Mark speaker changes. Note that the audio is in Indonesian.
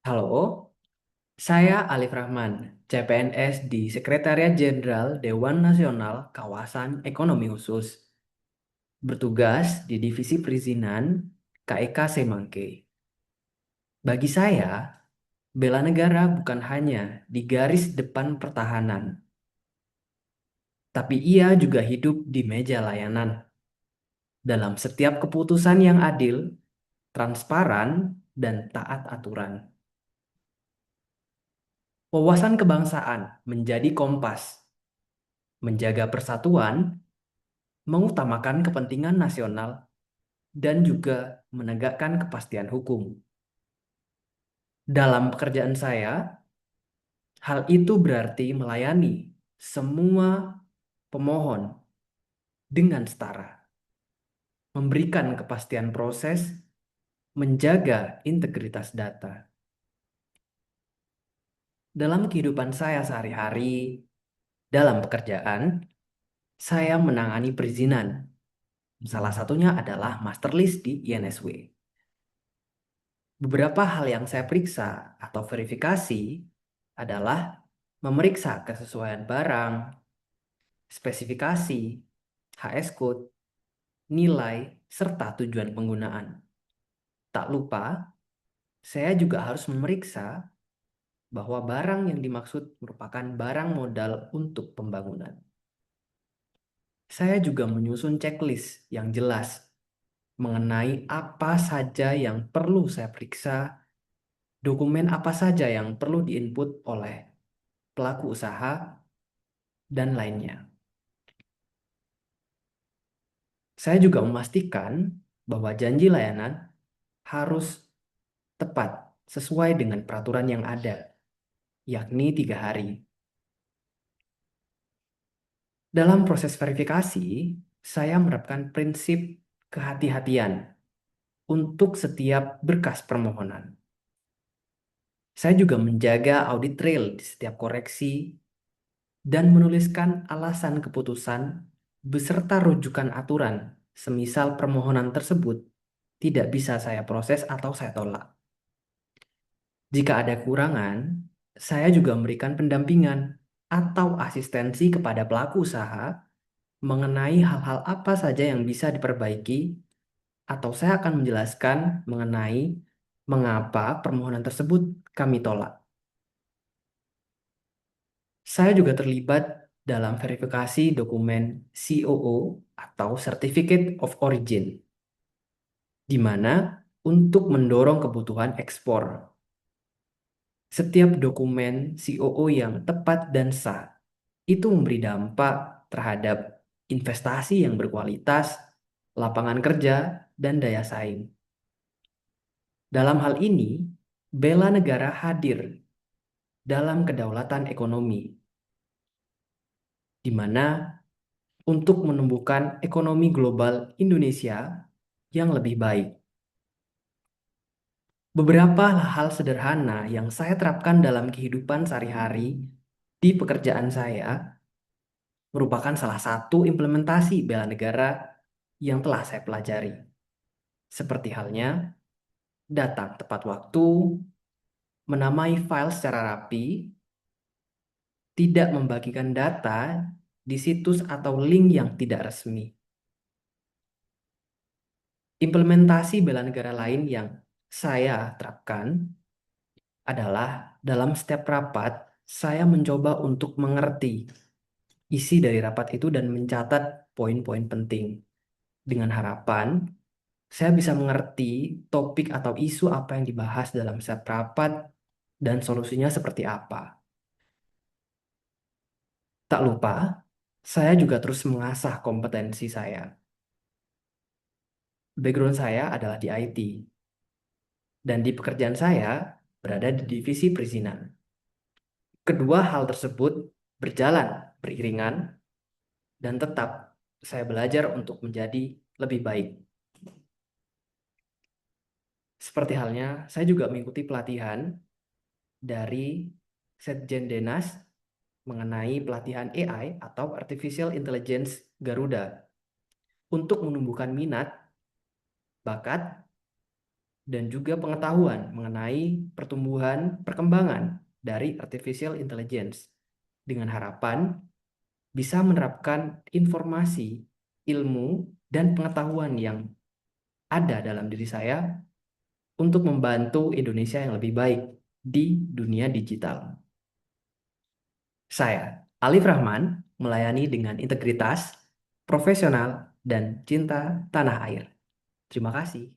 Speaker 1: Halo, saya Alif Rahman, CPNS di Sekretariat Jenderal Dewan Nasional Kawasan Ekonomi Khusus, bertugas di Divisi Perizinan KEK Semangke. Bagi saya, bela negara bukan hanya di garis depan pertahanan, tapi ia juga hidup di meja layanan dalam setiap keputusan yang adil, transparan, dan taat aturan. Wawasan kebangsaan menjadi kompas, menjaga persatuan, mengutamakan kepentingan nasional, dan juga menegakkan kepastian hukum. Dalam pekerjaan saya, hal itu berarti melayani semua pemohon dengan setara, memberikan kepastian proses, menjaga integritas data. Dalam kehidupan saya sehari-hari, dalam pekerjaan, saya menangani perizinan. Salah satunya adalah master list di INSW. Beberapa hal yang saya periksa atau verifikasi adalah memeriksa kesesuaian barang, spesifikasi, HS code, nilai, serta tujuan penggunaan. Tak lupa, saya juga harus memeriksa bahwa barang yang dimaksud merupakan barang modal untuk pembangunan. Saya juga menyusun checklist yang jelas mengenai apa saja yang perlu saya periksa, dokumen apa saja yang perlu diinput oleh pelaku usaha, dan lainnya. Saya juga memastikan bahwa janji layanan harus tepat sesuai dengan peraturan yang ada, yakni 3 hari. Dalam proses verifikasi, saya menerapkan prinsip kehati-hatian untuk setiap berkas permohonan. Saya juga menjaga audit trail di setiap koreksi dan menuliskan alasan keputusan beserta rujukan aturan semisal permohonan tersebut tidak bisa saya proses atau saya tolak. Jika ada kekurangan, saya juga memberikan pendampingan atau asistensi kepada pelaku usaha mengenai hal-hal apa saja yang bisa diperbaiki, atau saya akan menjelaskan mengenai mengapa permohonan tersebut kami tolak. Saya juga terlibat dalam verifikasi dokumen COO atau Certificate of Origin, di mana untuk mendorong kebutuhan ekspor. Setiap dokumen COO yang tepat dan sah itu memberi dampak terhadap investasi yang berkualitas, lapangan kerja, dan daya saing. Dalam hal ini, bela negara hadir dalam kedaulatan ekonomi, di mana untuk menumbuhkan ekonomi global Indonesia yang lebih baik. Beberapa hal sederhana yang saya terapkan dalam kehidupan sehari-hari di pekerjaan saya merupakan salah satu implementasi bela negara yang telah saya pelajari. Seperti halnya datang tepat waktu, menamai file secara rapi, tidak membagikan data di situs atau link yang tidak resmi. Implementasi bela negara lain yang saya terapkan adalah dalam setiap rapat, saya mencoba untuk mengerti isi dari rapat itu dan mencatat poin-poin penting. Dengan harapan, saya bisa mengerti topik atau isu apa yang dibahas dalam setiap rapat dan solusinya seperti apa. Tak lupa, saya juga terus mengasah kompetensi saya. Background saya adalah di IT, dan di pekerjaan saya berada di divisi perizinan. Kedua hal tersebut berjalan beriringan dan tetap saya belajar untuk menjadi lebih baik. Seperti halnya, saya juga mengikuti pelatihan dari Setjen Denas mengenai pelatihan AI atau Artificial Intelligence Garuda untuk menumbuhkan minat, bakat, dan juga pengetahuan mengenai perkembangan dari artificial intelligence dengan harapan bisa menerapkan informasi, ilmu, dan pengetahuan yang ada dalam diri saya untuk membantu Indonesia yang lebih baik di dunia digital. Saya, Alif Rahman, melayani dengan integritas, profesional, dan cinta tanah air. Terima kasih.